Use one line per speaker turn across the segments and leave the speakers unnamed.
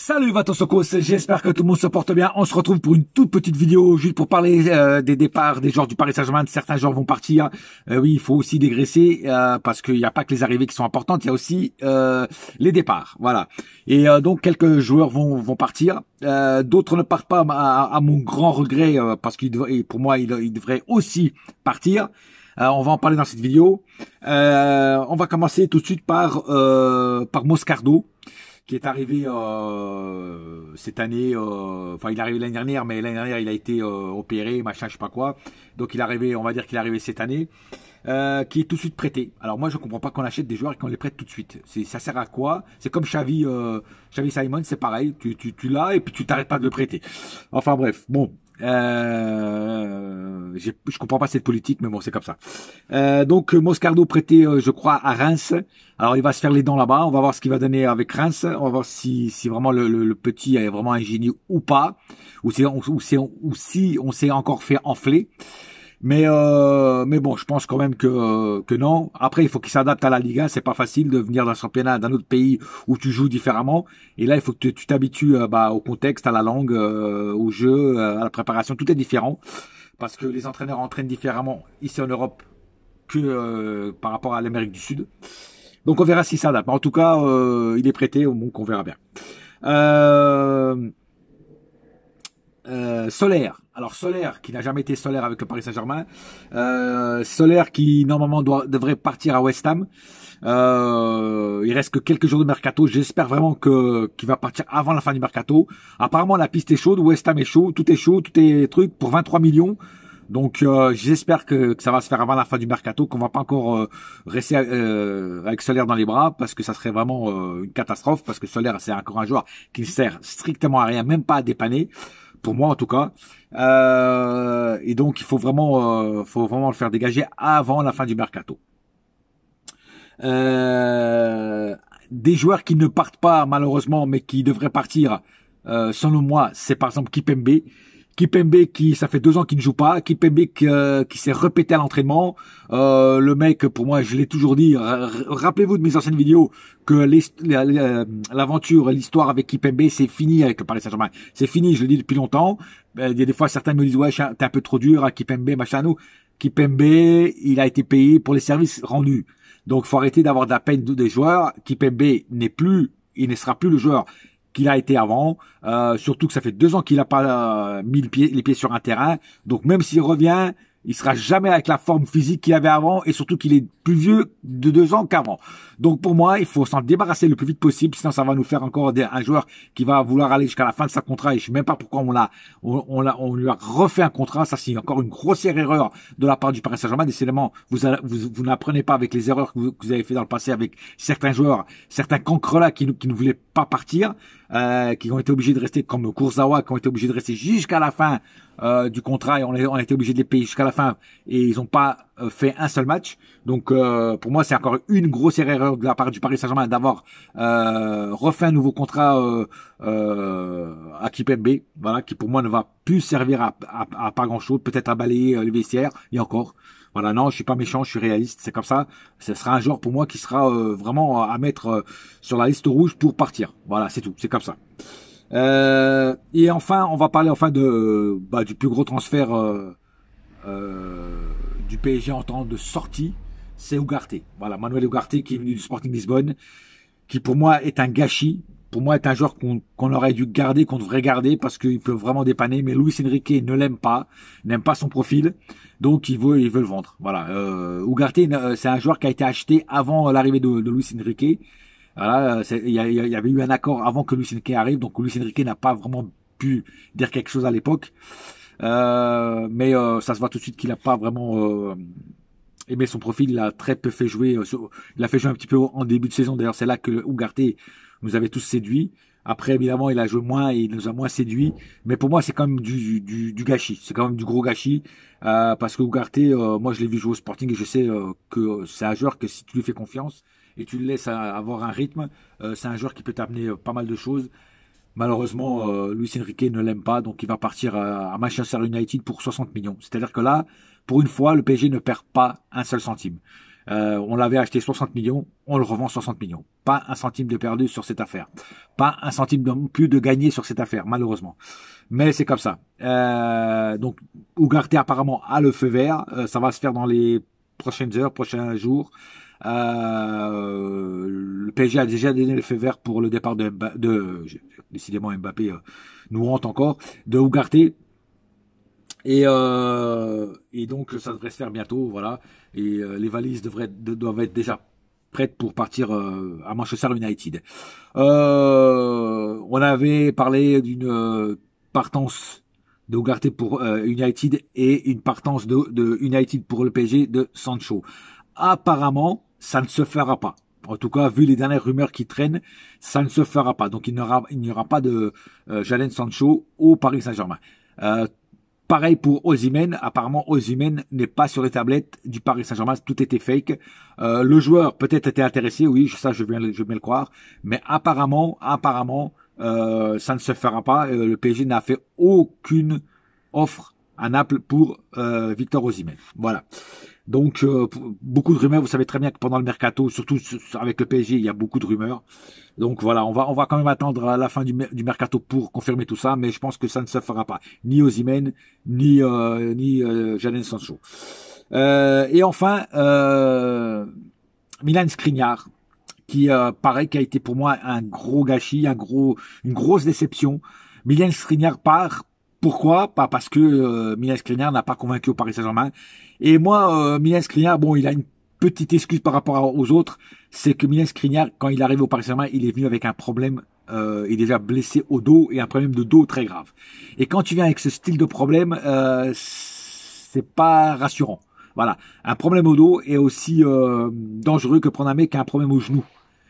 Salut Vatosokos, j'espère que tout le monde se porte bien. On se retrouve pour une toute petite vidéo juste pour parler des départs des joueurs du Paris Saint-Germain. Certains joueurs vont partir. Oui, il faut aussi dégraisser parce qu'il n'y a pas que les arrivées qui sont importantes, il y a aussi les départs. Voilà. Et donc quelques joueurs vont partir. D'autres ne partent pas à mon grand regret parce pour moi il devrait aussi partir. On va en parler dans cette vidéo. On va commencer tout de suite par Moscardo, qui est arrivé cette année, enfin il est arrivé l'année dernière, mais l'année dernière il a été opéré, machin, je sais pas quoi. Donc il est arrivé, on va dire qu'il est arrivé cette année, qui est tout de suite prêté. Alors moi je comprends pas qu'on achète des joueurs et qu'on les prête tout de suite. Ça sert à quoi? C'est comme Xavi Simons, c'est pareil, tu l'as et puis tu t'arrêtes pas de le prêter. Enfin bref, bon. Je comprends pas cette politique, mais bon, c'est comme ça. Donc Moscardo prêté, je crois, à Reims. Alors il va se faire les dents là-bas. On va voir ce qu'il va donner avec Reims. On va voir si vraiment le petit est vraiment un génie ou pas, ou si on s'est encore fait enfler. Mais bon, je pense quand même que non. Après, il faut qu'il s'adapte à la Liga. C'est pas facile de venir d'un championnat d'un autre pays où tu joues différemment. Et là, il faut que tu t'habitues au contexte, à la langue, au jeu, à la préparation. Tout est différent parce que les entraîneurs entraînent différemment ici en Europe que par rapport à l'Amérique du Sud. Donc, on verra s'il s'adapte. En tout cas, il est prêté, donc on verra bien. Solaire. Alors Solaire qui n'a jamais été Solaire avec le Paris Saint-Germain. Solaire qui normalement devrait partir à West Ham. Il reste que quelques jours de mercato. J'espère vraiment qu'il va partir avant la fin du mercato. Apparemment la piste est chaude, West Ham est chaud, tout est truc pour 23 millions. Donc j'espère que ça va se faire avant la fin du mercato, qu'on va pas encore rester avec Solaire dans les bras, parce que ça serait vraiment une catastrophe, parce que Solaire c'est encore un joueur qui ne sert strictement à rien, même pas à dépanner, pour moi en tout cas. Et donc il faut vraiment le faire dégager avant la fin du mercato. Des joueurs qui ne partent pas malheureusement, mais qui devraient partir, selon moi, c'est par exemple Kimpembe. Kimpembe ça fait 2 ans qu'il ne joue pas. Kimpembe qui s'est répété à l'entraînement. Le mec, pour moi, je l'ai toujours dit. Rappelez-vous de mes anciennes vidéos que l'aventure, l'histoire avec Kimpembe, c'est fini avec le Paris Saint-Germain. C'est fini, je le dis depuis longtemps. Il y a des fois, certains me disent ouais, t'es un peu trop dur à Kimpembe, machin. Non, Kimpembe, il a été payé pour les services rendus. Donc, faut arrêter d'avoir de la peine des joueurs. Kimpembe il ne sera plus le joueur qu'il a été avant, surtout que ça fait 2 ans qu'il n'a pas mis les pieds sur un terrain. Donc même s'il revient, il sera jamais avec la forme physique qu'il avait avant, et surtout qu'il est plus vieux de 2 ans qu'avant. Donc pour moi, il faut s'en débarrasser le plus vite possible, sinon ça va nous faire encore un joueur qui va vouloir aller jusqu'à la fin de sa contrat, et je sais même pas pourquoi on lui a refait un contrat. Ça, c'est encore une grossière erreur de la part du Paris Saint-Germain. Décidément, vous n'apprenez pas avec les erreurs que vous avez fait dans le passé avec certains joueurs, certains cancres là qui ne voulaient pas partir, qui ont été obligés de rester, comme Kurzawa, qui ont été obligés de rester jusqu'à la fin du contrat, et on a été obligé de les payer jusqu'à la fin, et ils n'ont pas fait un seul match. Donc pour moi, c'est encore une grossière erreur de la part du Paris Saint-Germain d'avoir refait un nouveau contrat à Kimpembe, voilà, qui pour moi ne va plus servir à pas grand-chose, peut-être à balayer les vestiaires, et encore. Voilà, non, je suis pas méchant, je suis réaliste, c'est comme ça. Ce sera un joueur pour moi qui sera vraiment à mettre sur la liste rouge pour partir. Voilà, c'est tout, c'est comme ça. Et enfin, on va parler du plus gros transfert du PSG en temps de sortie, c'est Ugarte. Voilà, Manuel Ugarte qui est venu du Sporting Lisbonne, qui pour moi est un gâchis. Pour moi, est un joueur qu'on aurait dû garder, qu'on devrait garder, parce qu'il peut vraiment dépanner. Mais Luis Enrique ne l'aime pas, n'aime pas son profil, donc il veut le vendre. Voilà, Ugarte, c'est un joueur qui a été acheté avant l'arrivée de Luis Enrique. Voilà, il y avait eu un accord avant que Luis Enrique arrive, donc Luis Enrique n'a pas vraiment pu dire quelque chose à l'époque. Mais ça se voit tout de suite qu'il n'a pas vraiment aimé son profil. Il a très peu fait jouer. Il a fait jouer un petit peu en début de saison. D'ailleurs, c'est là que Ugarte nous avait tous séduits. Après, évidemment, il a joué moins et il nous a moins séduits. Mais pour moi, c'est quand même du gâchis. C'est quand même du gros gâchis. Parce que Ugarte, moi, je l'ai vu jouer au Sporting, et je sais que c'est un joueur que si tu lui fais confiance et tu le laisses avoir un rythme, c'est un joueur qui peut t'amener pas mal de choses. Malheureusement, Luis Enrique ne l'aime pas, donc il va partir à Manchester United pour 60 millions. C'est-à-dire que là, pour une fois, le PSG ne perd pas un seul centime. On l'avait acheté 60 millions, on le revend 60 millions. Pas un centime de perdu sur cette affaire. Pas un centime non plus de gagné sur cette affaire, malheureusement. Mais c'est comme ça. Donc, Ugarte apparemment a le feu vert. Ça va se faire dans les prochaines heures, prochains jours. Le PSG a déjà donné le feu vert pour le départ décidément Mbappé nous hante encore, de Ugarte. Et donc ça devrait se faire bientôt, voilà. Et les valises doivent être déjà prêtes pour partir à Manchester United. On avait parlé d'une partance de Ugarte pour United et une partance de United pour le PSG de Sancho. Apparemment, ça ne se fera pas. En tout cas, vu les dernières rumeurs qui traînent, ça ne se fera pas. Donc il n'y aura pas de Jadon Sancho au Paris Saint-Germain. Pareil pour Osimhen. Apparemment, Osimhen n'est pas sur les tablettes du Paris Saint-Germain. Tout était fake. Le joueur peut-être était intéressé, oui, ça je veux bien le croire. Mais apparemment, ça ne se fera pas. Le PSG n'a fait aucune offre à Naples pour Victor Osimhen. Voilà. Donc, beaucoup de rumeurs. Vous savez très bien que pendant le mercato, surtout avec le PSG, il y a beaucoup de rumeurs. Donc voilà, on va quand même attendre à la fin du mercato pour confirmer tout ça, mais je pense que ça ne se fera pas. Ni Osimhen, ni Jadon Sancho. Et enfin, Milan Skriniar, qui pareil, qui a été pour moi un gros gâchis, une grosse déception. Milan Skriniar part. Pourquoi? Pas parce que Milan Skriniar n'a pas convaincu au Paris Saint-Germain. Et moi, Milan Skriniar, bon, il a une petite excuse par rapport aux autres, c'est que Milan Skriniar, quand il arrive au Paris Saint-Germain, il est venu avec un problème, il est déjà blessé au dos et un problème de dos très grave. Et quand tu viens avec ce style de problème, c'est pas rassurant. Voilà, un problème au dos est aussi dangereux que prendre un mec qui a un problème au genou.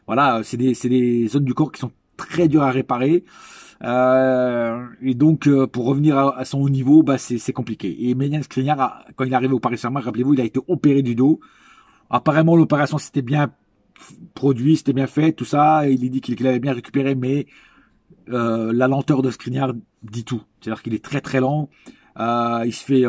Voilà, c'est des zones du corps qui sont très dures à réparer. Et donc, pour revenir à son haut niveau, bah, c'est compliqué. Et Milan Skriniar, quand il est arrivé au Paris Saint-Germain, rappelez-vous, il a été opéré du dos. Apparemment, l'opération s'était bien produit, c'était bien fait, tout ça. Il dit qu'il avait bien récupéré, mais la lenteur de Skriniar dit tout. C'est-à-dire qu'il est très très lent. Il se fait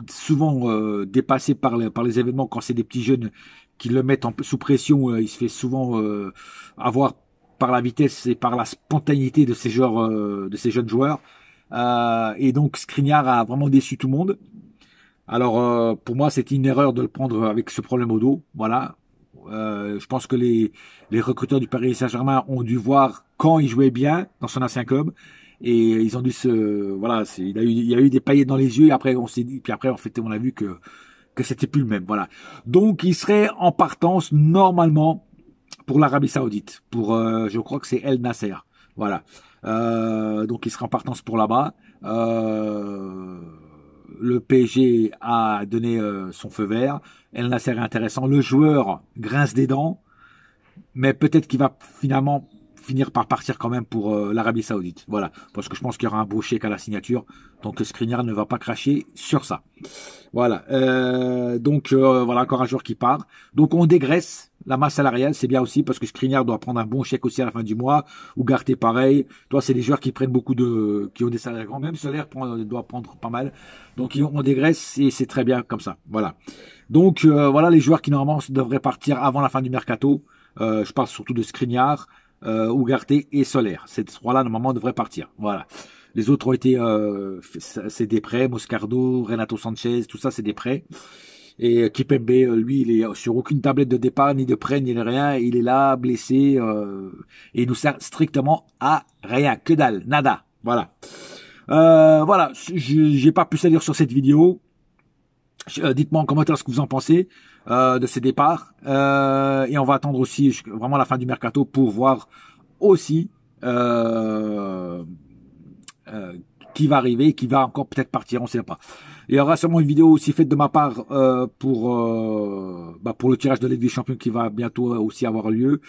souvent dépasser par les événements quand c'est des petits jeunes qui le mettent sous pression. Il se fait souvent avoir par la vitesse et par la spontanéité de ces jeunes joueurs. Et donc Skriniar a vraiment déçu tout le monde. Alors pour moi c'était une erreur de le prendre avec ce problème au dos. Voilà. Je pense que les recruteurs du Paris Saint-Germain ont dû voir quand il jouait bien dans son ancien club et ils ont dû voilà, il y a eu des paillettes dans les yeux et après en fait on a vu que c'était plus le même. Voilà. Donc il serait en partance normalement pour l'Arabie Saoudite, pour je crois que c'est El Nasser. Voilà. Donc il sera en partance pour là-bas. Le PSG a donné son feu vert. El Nasser est intéressant. Le joueur grince des dents, mais peut-être qu'il va finalement finir par partir quand même pour l'Arabie Saoudite. Voilà, parce que je pense qu'il y aura un beau chèque à la signature, donc Skriniar ne va pas cracher sur ça. Voilà, donc voilà encore un joueur qui part. Donc on dégraisse la masse salariale, c'est bien aussi parce que Skriniar doit prendre un bon chèque aussi à la fin du mois. Ugarte pareil. Toi, c'est des joueurs qui prennent qui ont des salaires grands, même Solaire doit prendre pas mal. Donc on dégraisse et c'est très bien comme ça. Voilà. Donc voilà les joueurs qui normalement devraient partir avant la fin du mercato. Je parle surtout de Skriniar, Ugarte et Solaire. Ces trois-là normalement devraient partir. Voilà. Les autres ont été, c'est des prêts. Moscardo, Renato Sanchez, tout ça c'est des prêts. Et Kipembe, lui, il est sur aucune tablette de départ, ni de prêt, ni de rien. Il est là, blessé, et il nous sert strictement à rien, que dalle, nada. Voilà. Voilà, j'ai pas plus à dire sur cette vidéo. Dites-moi en commentaire ce que vous en pensez de ces départs. Et on va attendre aussi vraiment la fin du mercato pour voir aussi qui va arriver, qui va encore peut-être partir, on ne sait pas. Il y aura sûrement une vidéo aussi faite de ma part pour le tirage de Ligue des Champions qui va bientôt aussi avoir lieu.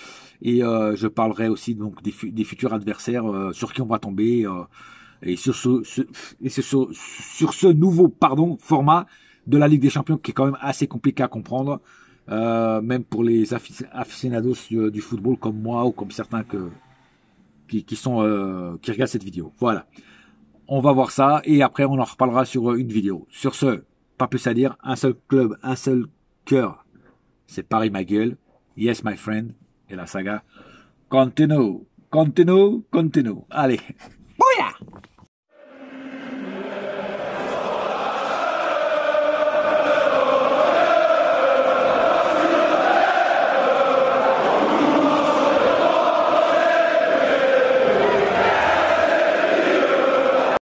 Et je parlerai aussi donc des futurs adversaires sur qui on va tomber et sur ce nouveau format de la Ligue des Champions qui est quand même assez compliqué à comprendre, même pour les aficionados du football comme moi ou comme certains qui regardent cette vidéo. Voilà. On va voir ça et après on en reparlera sur une vidéo. Sur ce, pas plus à dire, un seul club, un seul cœur. c'est Paris ma gueule, Yes my friend, et la saga continue, continue, continue. Allez.